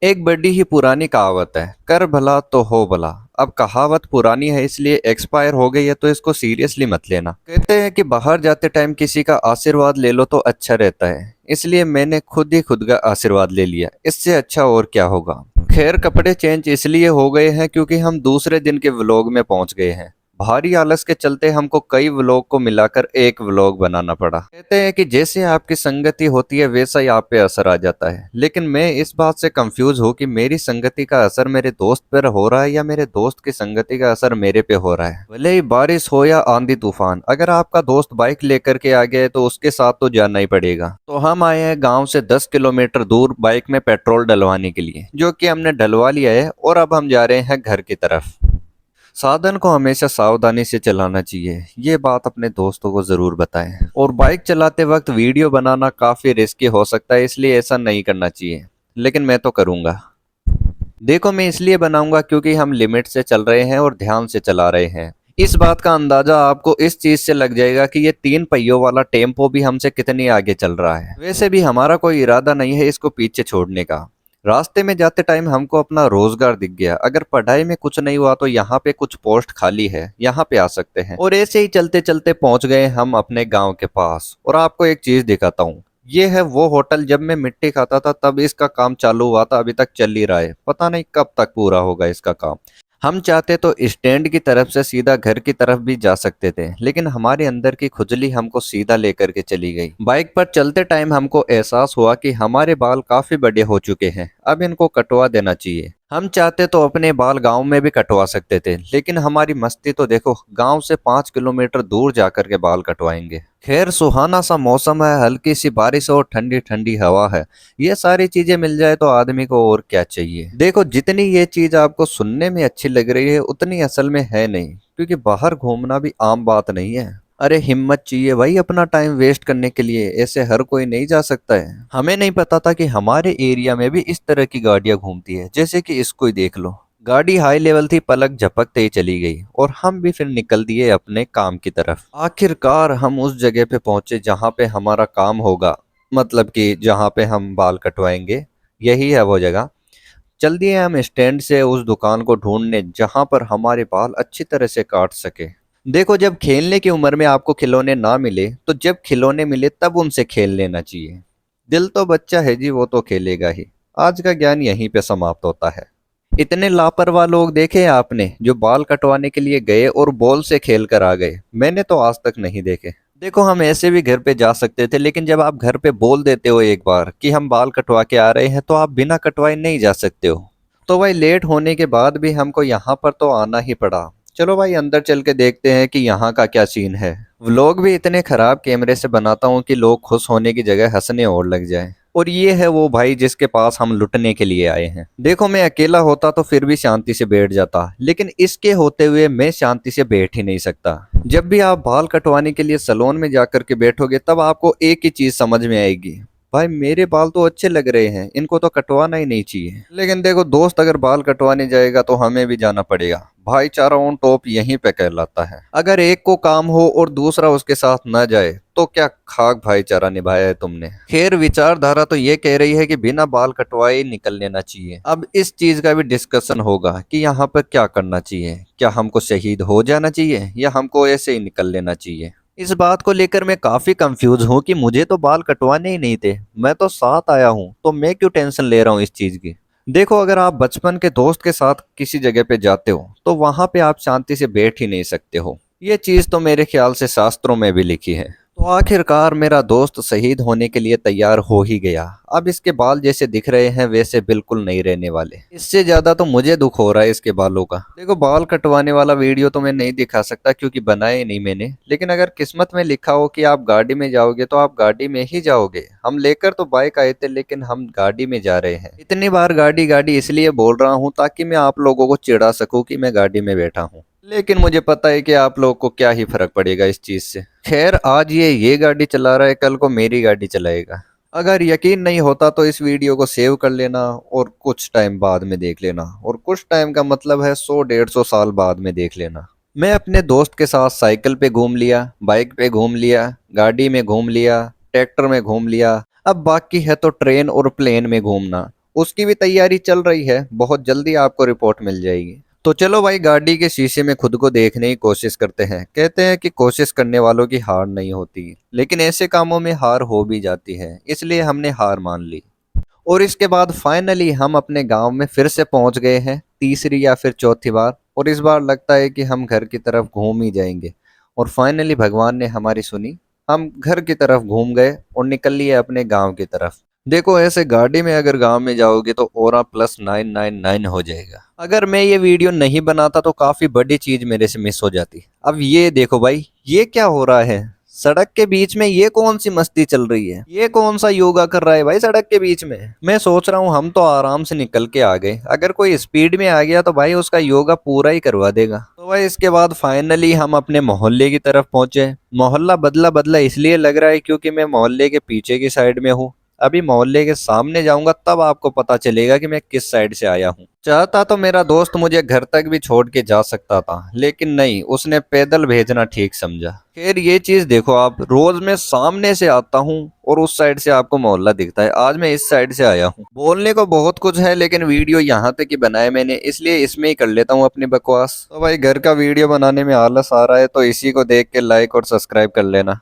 एक बड़ी ही पुरानी कहावत है, कर भला तो हो भला। अब कहावत पुरानी है इसलिए एक्सपायर हो गई है तो इसको सीरियसली मत लेना। कहते हैं कि बाहर जाते टाइम किसी का आशीर्वाद ले लो तो अच्छा रहता है, इसलिए मैंने खुद ही खुद का आशीर्वाद ले लिया। इससे अच्छा और क्या होगा। खैर, कपड़े चेंज इसलिए हो गए हैं क्योंकि हम दूसरे दिन के व्लॉग में पहुंच गए हैं। भारी आलस के चलते हमको कई व्लॉग को मिलाकर एक व्लॉग बनाना पड़ा। कहते हैं कि जैसे आपकी संगति होती है वैसा ही आप पे असर आ जाता है, लेकिन मैं इस बात से कंफ्यूज हूँ कि मेरी संगति का असर मेरे दोस्त पर हो रहा है या मेरे दोस्त की संगति का असर मेरे पे हो रहा है। भले ही बारिश हो या आंधी तूफान, अगर आपका दोस्त बाइक लेकर के आ गया है तो उसके साथ तो जाना ही पड़ेगा। तो हम आए हैं गाँव से 10 किलोमीटर दूर बाइक में पेट्रोल डलवाने के लिए, जो कि हमने डलवा लिया है और अब हम जा रहे हैं घर की तरफ। साधन को हमेशा सावधानी से चलाना चाहिए, ये बात अपने दोस्तों को जरूर बताएं। और बाइक चलाते वक्त वीडियो बनाना काफी रिस्की हो सकता है, इसलिए ऐसा नहीं करना चाहिए, लेकिन मैं तो करूंगा। देखो, मैं इसलिए बनाऊंगा क्योंकि हम लिमिट से चल रहे हैं और ध्यान से चला रहे हैं। इस बात का अंदाजा आपको इस चीज से लग जाएगा कि ये 3 पहियों वाला टेम्पो भी हमसे कितनी आगे चल रहा है। वैसे भी हमारा कोई इरादा नहीं है इसको पीछे छोड़ने का। रास्ते में जाते टाइम हमको अपना रोजगार दिख गया। अगर पढ़ाई में कुछ नहीं हुआ तो यहाँ पे कुछ पोस्ट खाली है, यहाँ पे आ सकते हैं। और ऐसे ही चलते चलते पहुंच गए हम अपने गांव के पास। और आपको एक चीज दिखाता हूँ, ये है वो होटल, जब मैं मिट्टी खाता था तब इसका काम चालू हुआ था, अभी तक चल ही रहा है। पता नहीं कब तक पूरा होगा इसका काम। हम चाहते तो स्टैंड की तरफ से सीधा घर की तरफ भी जा सकते थे, लेकिन हमारे अंदर की खुजली हमको सीधा लेकर के चली गई। बाइक पर चलते टाइम हमको एहसास हुआ कि हमारे बाल काफी बड़े हो चुके हैं, अब इनको कटवा देना चाहिए। हम चाहते तो अपने बाल गांव में भी कटवा सकते थे, लेकिन हमारी मस्ती तो देखो, गांव से 5 किलोमीटर दूर जाकर के बाल कटवाएंगे। खैर, सुहाना सा मौसम है, हल्की सी बारिश और ठंडी ठंडी हवा है। ये सारी चीजें मिल जाए तो आदमी को और क्या चाहिए। देखो, जितनी ये चीज आपको सुनने में अच्छी लग रही है उतनी असल में है नहीं, क्योंकि बाहर घूमना भी आम बात नहीं है। अरे हिम्मत चाहिए भाई अपना टाइम वेस्ट करने के लिए, ऐसे हर कोई नहीं जा सकता है। हमें नहीं पता था कि हमारे एरिया में भी इस तरह की गाड़ियां घूमती है, जैसे कि इसको ही देख लो। गाड़ी हाई लेवल थी, पलक झपकते ही चली गई और हम भी फिर निकल दिए अपने काम की तरफ। आखिरकार हम उस जगह पे पहुंचे जहां पे हमारा काम होगा, मतलब कि जहां पे हम बाल कटवाएंगे, यही है वो जगह। चल दिए हम स्टैंड से उस दुकान को ढूंढने जहां पर हमारे बाल अच्छी तरह से काट सके। देखो, जब खेलने की उम्र में आपको खिलौने ना मिले तो जब खिलौने मिले तब उनसे खेल लेना चाहिए। दिल तो बच्चा है जी, वो तो खेलेगा ही। आज का ज्ञान यहीं पे समाप्त होता है। इतने लापरवाह लोग देखे हैं आपने जो बाल कटवाने के लिए गए और बॉल से खेल कर आ गए? मैंने तो आज तक नहीं देखे। देखो, हम ऐसे भी घर पे जा सकते थे, लेकिन जब आप घर पे बोल देते हो एक बार कि हम बाल कटवा के आ रहे हैं तो आप बिना कटवाए नहीं जा सकते हो। तो भाई, लेट होने के बाद भी हमको यहाँ पर तो आना ही पड़ा। चलो भाई, अंदर चल के देखते हैं कि यहाँ का क्या सीन है। व्लॉग भी इतने खराब कैमरे से बनाता हूँ कि लोग खुश होने की जगह हंसने और लग जाए। और ये है वो भाई जिसके पास हम लुटने के लिए आए हैं। देखो, मैं अकेला होता तो फिर भी शांति से बैठ जाता, लेकिन इसके होते हुए मैं शांति से बैठ ही नहीं सकता। जब भी आप बाल कटवाने के लिए सैलून में जाकर के बैठोगे तब आपको एक ही चीज समझ में आएगी, भाई मेरे बाल तो अच्छे लग रहे हैं, इनको तो कटवाना ही नहीं चाहिए। लेकिन देखो, दोस्त अगर बाल कटवाने जाएगा तो हमें भी जाना पड़ेगा। भाईचारा ऑन टॉप यहीं पे कहलाता है। अगर एक को काम हो और दूसरा उसके साथ न जाए तो क्या खाक भाईचारा निभाया है तुमने। खैर, विचारधारा तो ये कह रही है कि बिना बाल कटवाए ही निकल लेना चाहिए। अब इस चीज का भी डिस्कशन होगा कि यहाँ पर क्या करना चाहिए। क्या हमको शहीद हो जाना चाहिए या हमको ऐसे ही निकल लेना चाहिए। इस बात को लेकर मैं काफी कंफ्यूज हूँ कि मुझे तो बाल कटवाने ही नहीं थे, मैं तो साथ आया हूँ, तो मैं क्यों टेंशन ले रहा हूँ इस चीज की। देखो, अगर आप बचपन के दोस्त के साथ किसी जगह पे जाते हो तो वहां पे आप शांति से बैठ ही नहीं सकते हो। ये चीज तो मेरे ख्याल से शास्त्रों में भी लिखी है। तो आखिरकार मेरा दोस्त शहीद होने के लिए तैयार हो ही गया। अब इसके बाल जैसे दिख रहे हैं वैसे बिल्कुल नहीं रहने वाले। इससे ज्यादा तो मुझे दुख हो रहा है इसके बालों का। देखो, बाल कटवाने वाला वीडियो तो मैं नहीं दिखा सकता क्योंकि बनाया ही नहीं मैंने, लेकिन अगर किस्मत में लिखा हो कि आप गाड़ी में जाओगे तो आप गाड़ी में ही जाओगे। हम लेकर तो बाइक आए थे, लेकिन हम गाड़ी में जा रहे हैं। इतनी बार गाड़ी गाड़ी इसलिए बोल रहा हूँ ताकि मैं आप लोगों को चिढ़ा सकूं कि मैं गाड़ी में बैठा हूँ, लेकिन मुझे पता है कि आप लोगों को क्या ही फर्क पड़ेगा इस चीज से। खैर, आज ये गाड़ी चला रहा है, कल को मेरी गाड़ी चलाएगा। अगर यकीन नहीं होता तो इस वीडियो को सेव कर लेना और कुछ टाइम बाद में देख लेना। और कुछ टाइम का मतलब है 100-150 साल बाद में देख लेना। मैं अपने दोस्त के साथ साइकिल पे घूम लिया, बाइक पे घूम लिया, गाड़ी में घूम लिया, ट्रैक्टर में घूम लिया। अब बाकी है तो ट्रेन और प्लेन में घूमना। उसकी भी तैयारी चल रही है, बहुत जल्दी आपको रिपोर्ट मिल जाएगी। तो चलो भाई गाड़ी के शीशे में खुद को देखने की कोशिश करते हैं। कहते हैं कि कोशिश करने वालों की हार नहीं होती, लेकिन ऐसे कामों में हार हो भी जाती है, इसलिए हमने हार मान ली। और इसके बाद फाइनली हम अपने गांव में फिर से पहुंच गए हैं, तीसरी या फिर चौथी बार। और इस बार लगता है कि हम घर की तरफ घूम ही जाएंगे। और फाइनली भगवान ने हमारी सुनी, हम घर की तरफ घूम गए और निकल लिए अपने गांव की तरफ। देखो ऐसे गाड़ी में अगर गांव में जाओगे तो ओरा प्लस 999 हो जाएगा। अगर मैं ये वीडियो नहीं बनाता तो काफी बड़ी चीज मेरे से मिस हो जाती। अब ये देखो भाई, ये क्या हो रहा है सड़क के बीच में, ये कौन सी मस्ती चल रही है, ये कौन सा योगा कर रहा है भाई सड़क के बीच में। मैं सोच रहा हूँ हम तो आराम से निकल के आ गए, अगर कोई स्पीड में आ गया तो भाई उसका योगा पूरा ही करवा देगा। तो भाई इसके बाद फाइनली हम अपने मोहल्ले की तरफ पहुंचे। मोहल्ला बदला बदला इसलिए लग रहा है क्योंकि मैं मोहल्ले के पीछे की साइड में हूँ। अभी मोहल्ले के सामने जाऊंगा तब आपको पता चलेगा कि मैं किस साइड से आया हूँ। चाहता तो मेरा दोस्त मुझे घर तक भी छोड़ के जा सकता था, लेकिन नहीं, उसने पैदल भेजना ठीक समझा। खैर ये चीज देखो आप, रोज मैं सामने से आता हूँ और उस साइड से आपको मोहल्ला दिखता है, आज मैं इस साइड से आया हूँ। बोलने को बहुत कुछ है लेकिन वीडियो यहाँ तक ही बनाया मैंने, इसलिए इसमें ही कर लेता हूँ अपनी बकवास। तो भाई घर का वीडियो बनाने में आलस आ रहा है तो इसी को देख के लाइक और सब्सक्राइब कर लेना।